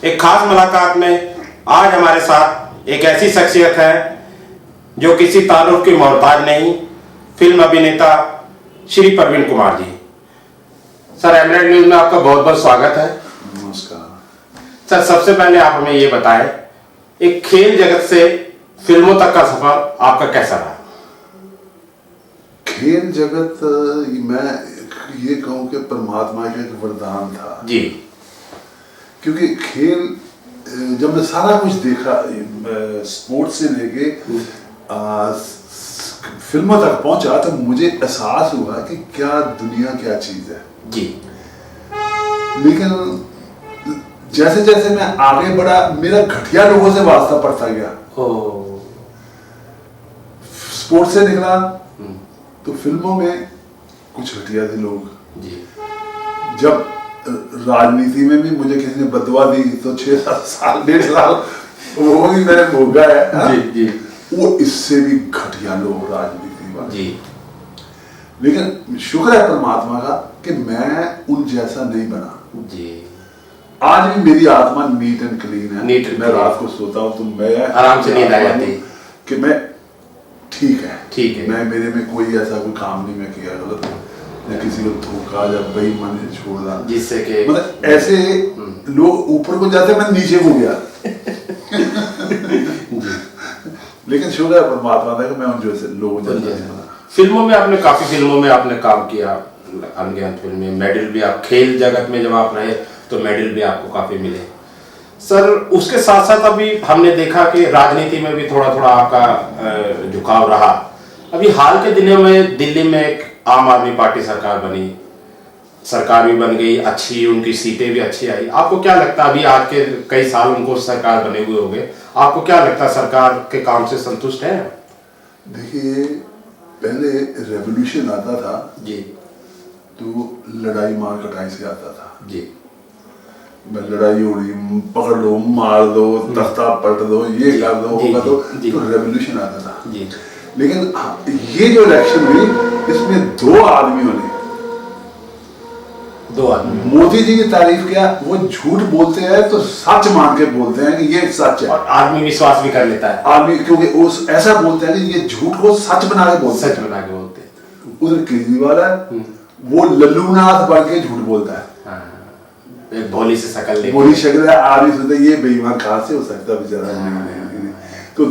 एक खास मुलाकात में आज हमारे साथ एक ऐसी शख्सियत है जो किसी तारुफ की मोहताज नहीं, फिल्म अभिनेता श्री प्रवीण कुमार जी। सर, एमनेट न्यूज में आपका बहुत बहुत स्वागत है। नमस्कार सर, सबसे पहले आप हमें ये बताएं, एक खेल जगत से फिल्मों तक का सफर आपका कैसा रहा? खेल जगत, मैं ये कहूँ कि परमात्मा का एक वरदान था जी। क्योंकि खेल, जब मैं सारा कुछ देखा, स्पोर्ट्स से लेके फिल्मों तक पहुंचा, तो मुझे एहसास हुआ कि क्या दुनिया क्या चीज है जी। लेकिन जैसे जैसे मैं आगे बढ़ा, मेरा घटिया लोगों से वास्ता पड़ता गया। स्पोर्ट्स से निकला तो फिल्मों में कुछ घटिया थे लोग जी। जब राजनीति में भी मुझे किसी ने बदवा दी तो 6-7 साल 1.5 साल वो भी मैंने भोगा है। जी जी। वो इससे भी घटिया लोग राजनीति वाले जी। लेकिन शुक्र है परमात्मा का कि मैं उन जैसा नहीं बना जी। आज भी मेरी आत्मा नीट एंड क्लीन है। मैं रात को सोता हूँ तो मैं आराम से नींद आ जाती कि मैं ठीक है। मैं मेरे में कोई ऐसा कोई काम नहीं मैं किया गलत या किसी को धोखा या बेईमानी छोड़ा, जिससे कि मतलब ऐसे लोग ऊपर को जाते, मैं नीचे को गया। लेकिन शुक्र है परमात्मा का कि मैं उन जैसे लोगों जैसा। फिल्मों में आपने काफी फिल्मों में आपने काम किया, अनगिनत फिल्में, मेडल भी आप खेल जगत में जब आप रहे तो मेडल भी आपको काफी मिले। सर, उसके साथ साथ अभी हमने देखा कि राजनीति में भी थोड़ा थोड़ा आपका झुकाव रहा। अभी हाल के दिनों में दिल्ली में एक आम आदमी पार्टी सरकार बनी, सरकार भी बन गई अच्छी, उनकी सीटें भी अच्छी आई। आपको क्या लगता है, अभी आज के कई साल उनको सरकार बने हुए हो गए, आपको क्या लगता है सरकार के काम से संतुष्ट है? देखिए, पहले रेवोल्यूशन आता था जी तो लड़ाई मार कटाई से आता था जी। लड़ाई हो रही, पकड़ लो, मार दो, तख्ता पलट दो, ये कर दो, वो कर दो, तो रेवोल्यूशन आता था जी। लेकिन ये जो इलेक्शन हुई, इसमें दो आदमी मोदी जी की तारीफ किया। वो झूठ बोलते हैं तो सच मान के बोलते हैं कि ये सच है, और आदमी विश्वास भी कर लेता है। आदमी क्योंकि उस ऐसा बोलते हैं कि ये झूठ को सच बना के बोलते हैं। उधर केजरीवाल है, वो लल्लूनाथ बन के झूठ बोलता है। एक भोली से शकल, भोली शक्ल है, आदमी सोचते ये बेईमान कहां से हो सकता बेचारा। तो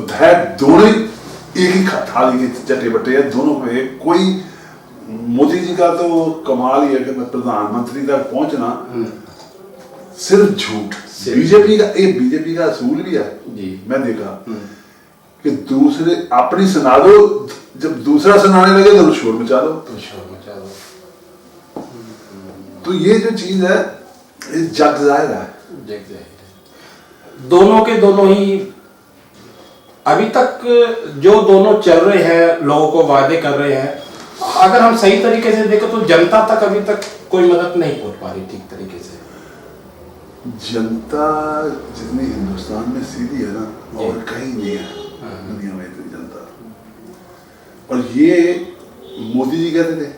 दोनों एक ही थाली के चट्टे बट्टे है दोनों में। कोई मोदी जी का तो कमाल ही है कि प्रधानमंत्री तक पहुंचना सिर्फ झूठ। बीजेपी का असूल भी है जी। मैं देखा कि दूसरे अपनी सुना दो, जब दूसरा सुनाने लगे तो शोर मचा दो। तो ये जो चीज है जग जाहिर है। दोनों के दोनों ही अभी तक जो दोनों चल रहे हैं, लोगों को वादे कर रहे हैं, अगर हम सही तरीके से देखें तो जनता तक अभी तक कोई मदद नहीं पहुंच पा रही ठीक तरीके से। जनता जितनी हिंदुस्तान में सीधी है ना, और कहीं नहीं है दुनिया में इतनी जनता। और ये मोदी जी कहते थे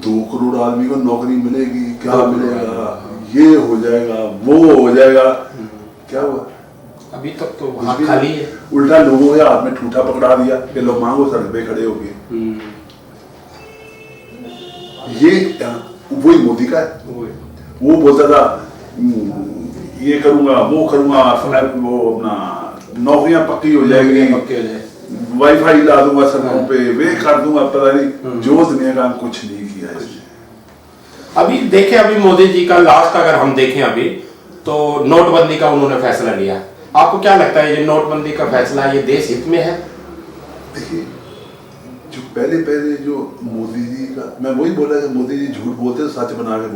2 करोड़ आदमी को नौकरी मिलेगी, क्या मिलेगा, ये हो जाएगा, वो हो जाएगा। क्या हुआ? अभी तक तो खाली है। उल्टा लोगों के हाथ में ठूठा पकड़ा दिया कि लोग मांगो सड़क पे खड़े हो गए। ये वही मोदी का है। वो बोलता था ये करूंगा, वो करूंगा, वो अपना नौकरियां पक्की हो जाएगी, वाईफाई ला दूंगा सड़कों पे, वे कर दूंगा, पता नहीं जो दुनिया का कुछ नहीं किया है। अभी देखें, अभी मोदी जी का लास्ट अगर हम देखें अभी तो नोटबंदी का उन्होंने फैसला लिया। आपको क्या लगता है ये नोटबंदी का फैसला ये देश हित में है? देखिए, जो पहले जो मोदी जी का, मैं वही बोला कि मोदी जी झूठ बोलते तो सच बना के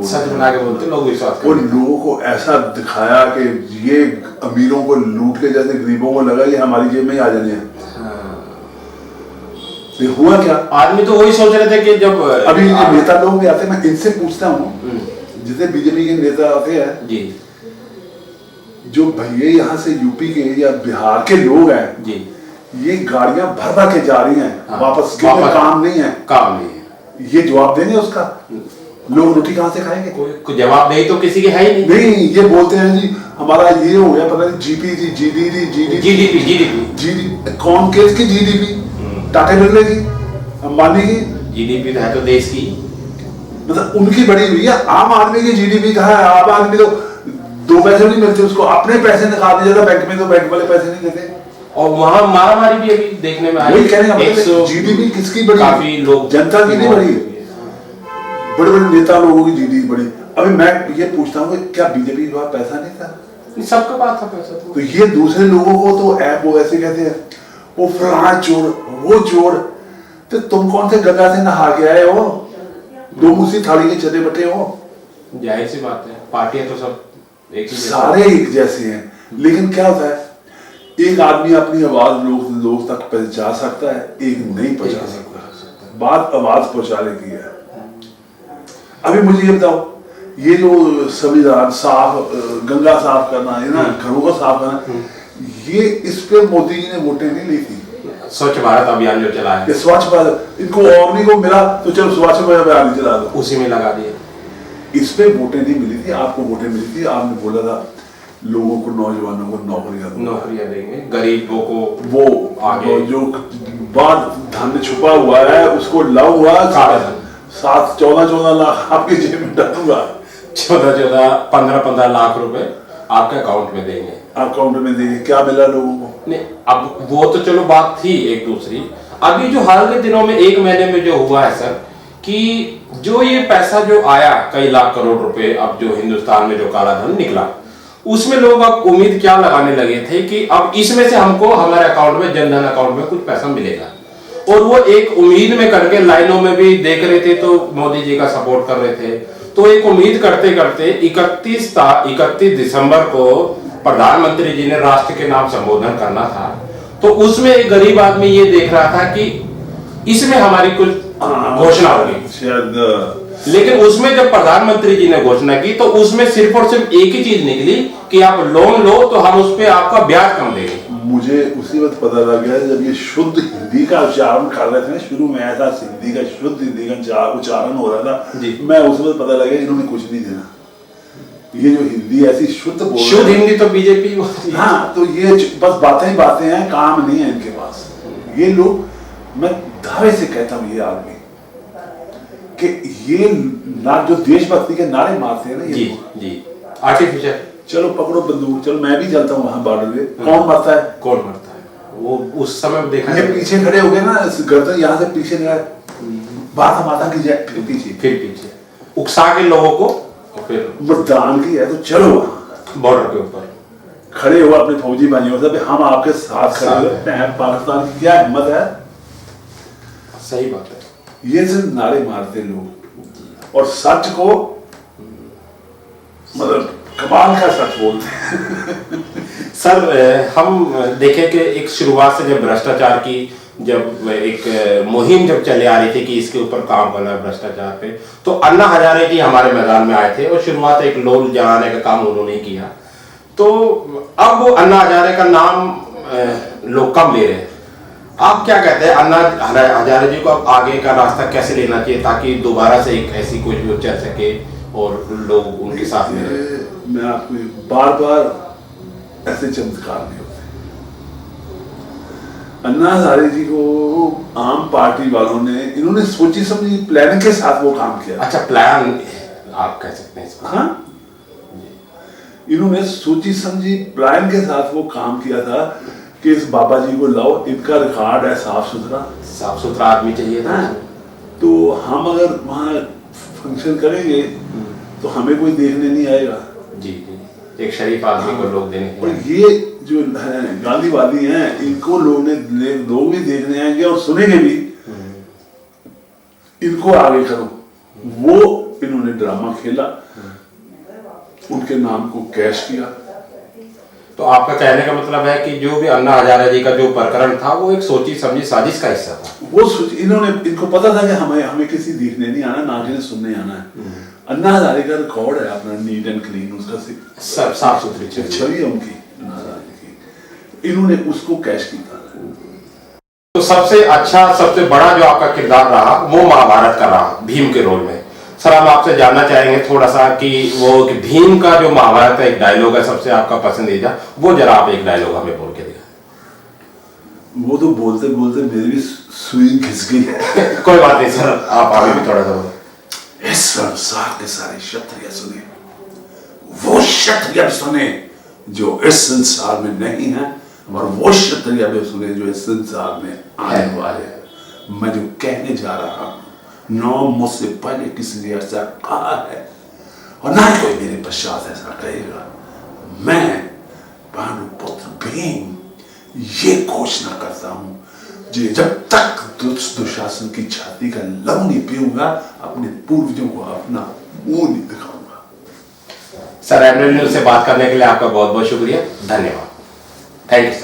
बोलते लोग विश्वास करते। और लोगों को ऐसा दिखाया कि ये अमीरों को लूट के जैसे गरीबों को लगा कि हमारी जेब में ही आ जाने हैं। हुआ क्या? आदमी तो वही सोच रहे थे कि जब अभी नेता लोग भी आते हैं, मैं इनसे पूछता हूँ, जितने बीजेपी के नेता आते हैं जी, जो भैया यहाँ से यूपी के या बिहार के लोग हैं जी, ये गाड़ियां भर भर के जा रही हैं, वापस काम नहीं है, काम नहीं है, ये जवाब देंगे उसका? लोग रोटी कहाँ से खाएंगे? कोई जवाबदेही तो किसी की है ही नहीं। नहीं, ये बोलते हैं जी हमारा ये हो गया, पता नहीं जीपीटी, जीडीपी कौन किसकी जीडीपी? टाटा बिरला की, अंबानी की जीडीपी है तो देश की, मतलब उनकी बड़ी हुई है। आम आदमी की जीडीपी कहाँ है? आम आदमी तो 2 पैसे नहीं मिलते उसको, अपने पैसे निकाल दिया था बैंक में, तो बैंक वाले पैसे नहीं देते। और वहां मारामारी भी अभी देखने में आई। वही कहने का मतलब जीडीपी किसकी बड़ी? काफी लोग, जनता की नहीं बड़ी, बड़े बड़े नेता लोगों की जीडीपी बड़ी। अभी मैं ये पूछता हूँ कि क्या बीजेपी के पास पैसा नहीं था? सबके पास था पैसा। तो ये दूसरे लोगों को तो ऐप वो ऐसे कहते हैं, वो फलाना चोर, वो चोर। तो तुम कौन से गंगा से नहा के आए हो? 2 मुसी थाली के चटे बटे हो। जाहिर सी बात है, पार्टियां तो सब एक ही सारे एक जैसे हैं, लेकिन क्या होता है, एक आदमी अपनी आवाज लोग तक पहुंचा सकता है, एक नहीं पहुंचा सकता। बात आवाज पहुंचाने की है। अभी मुझे ये बताओ, ये जो संविधान साफ, गंगा साफ करना है ना, घरों को साफ करना, ये इस पे मोदी जी ने वोटें नहीं ली थी। स्वच्छ भारत अभियान जो चला है, स्वच्छ भारत, इनको और नहीं को मिला तो चलो स्वच्छ भारत अभियान चला दो, उसी में लगा दिए। इस पे वोटें नहीं मिली थी, आपको वोटें मिली थी। आपने बोला था लोगों को, नौजवानों को नौकरियां देंगे, गरीबों को वो आगे जो बाद धन छुपा हुआ है उसको लाओ हुआ 14 लाख आपके जेब में डालूंगा। 15 लाख रुपए आपके अकाउंट में देंगे। अकाउंट में देंगे, क्या मिला लोगों को? नहीं, अब वो तो चलो बात थी एक दूसरी। अभी जो हाल के दिनों में 1 महीने में जो हुआ है सर, कि जो ये पैसा जो आया कई लाख करोड़ रुपए, अब जो हिंदुस्तान में जो काला धन निकला, उसमें लोग अब उम्मीद क्या लगाने लगे थे कि अब इसमें से हमको हमारे अकाउंट में, जनधन अकाउंट में कुछ पैसा मिलेगा। और वो एक उम्मीद में करके लाइनों में भी देख रहे थे, तो मोदी जी का सपोर्ट कर रहे थे। तो एक उम्मीद करते करते 31 दिसंबर को प्रधानमंत्री जी ने राष्ट्र के नाम संबोधन करना था। तो उसमें एक गरीब आदमी ये देख रहा था कि इसमें हमारी कुछ घोषणा होगी शायद, लेकिन उसमें जब प्रधानमंत्री जी ने घोषणा की तो उसमें सिर्फ और सिर्फ एक ही चीज निकली कि आप लोन लो तो हम उस पर आपका ब्याज कम देंगे। मुझे उसी वक्त पता लग गया जब ये शुद्ध हिंदी का उच्चारण कर रहे थे ना, शुरू में ऐसा हिंदी का शुद्ध हिंदी का उच्चारण हो रहा था, मैं उस वक्त पता लगा इन्होंने कुछ नहीं देना। ये जो हिंदी ऐसी शुद्ध हिंदी तो बीजेपी, हाँ, तो ये बस बातें ही बातें हैं, काम नहीं है इनके पास। ये लोग, मैं दावे से कहता हूँ ये आदमी कि ये ना जो देशभक्ति के नारे मारते हैं ना, जी आर्टिफिशियल, चलो पकड़ो बंदूक, चलो मैं भी चलता हूँ वहां बॉर्डर पे, कौन मरता है? वो उस समय देखा, ये पीछे खड़े हो गए ना, गर्दन यहाँ से पीछे निकाल, बात माता की जाए, फिर पीछे उकसा के लोगों को, और फिर मतदान की है तो चलो वहां बॉर्डर के ऊपर खड़े हो अपने फौजी भाइयों से, हम आपके साथ खड़े हैं। पाकिस्तान की क्या हिम्मत है? सही बात है। ये सिर्फ नारे मारते लोग, और सच को मतलब कमाल का सच बोलते हैं। सर, हम देखें कि एक शुरुआत से जब भ्रष्टाचार की जब एक मुहिम जब चले आ रही थी कि इसके ऊपर काम करना है भ्रष्टाचार पे, तो अन्ना हजारे जी हमारे मैदान में आए थे और शुरुआत एक लोल जलाने का काम उन्होंने किया। तो अब वो अन्ना हजारे का नाम लोग कम ले रहे हैं। आप क्या कहते हैं, अन्ना हजारे जी को अब आगे का रास्ता कैसे लेना चाहिए ताकि दोबारा से एक ऐसी कोई जो चल सके और लोग उनके साथ में रहे? मैं आपको बार ऐसे चमत्कार नहीं होते। अन्ना हजारे जी को आम पार्टी वालों ने, इन्होंने सोची समझी प्लान के साथ वो काम किया। अच्छा, प्लान आप कह सकते हैं इसको। हाँ, इन्होंने सोची समझी प्लान के साथ वो काम किया था कि इस बाबा जी को लाओ, इनका रिकॉर्ड है साफ सुथरा आदमी चाहिए था। तो हम अगर वहाँ फंक्शन करेंगे तो हमें कोई देखने नहीं आएगा। जी, एक शरीफ आदमी को लोग देने। और ये जो है गांधीवादी हैं, इनको लोग भी देखने आएंगे और सुनेंगे भी। इनको आगे करो, वो इन्होंने ड्रामा खेला, उनके नाम को कैश किया। तो आपका कहने का मतलब है कि जो भी अन्ना हजारे जी का जो प्रकरण था वो एक सोची समझी साजिश का हिस्सा था। वो इनको पता था कि हमें किसी देखने नहीं आना, ना किसी सुनने आना है। अन्ना हजारे का रिकॉर्ड है अपना नीट एंड क्लीन, उसका सब साफ सुथरी छवि है उनकी, अन्ना हजारे की। इन्होंने उसको कैश किया। तो सबसे अच्छा, सबसे बड़ा जो आपका किरदार रहा वो महाभारत का रहा, भीम के रोल में। सर हम आपसे जानना चाहेंगे थोड़ा सा कि वो कि भीम का जो महाभारत है एक डायलॉग है सबसे आपका पसंदीदा, वो जरा आप एक डायलॉग हमें बोल के दिखाएं। वो तो बोलते बोलते मेरी भी सुई घिस गई है। कोई बात नहीं सर, आप आगे भी थोड़ा सा बोलें। इस संसार के सारे क्षत्रिय सुने, वो क्षत्रिय भी सुने जो इस संसार में नहीं है, और वो क्षत्रिय भी सुने जो इस संसार में आने वाले हैं। मैं जो कहने जा रहा हूं, न मुझसे पहले किसी ने ऐसा कहा है और ना ही कोई मेरे पश्चात ऐसा कहेगा। मैं पांडुपुत्र भीम ये घोषणा करता हूं, जे जब तक दुशासन की छाती का लहू नहीं पीऊंगा, अपने पूर्वजों को अपना मुंह नहीं दिखाऊंगा। सर एमएनएल न्यूज़ से बात करने के लिए आपका बहुत बहुत शुक्रिया, धन्यवाद, थैंक यू।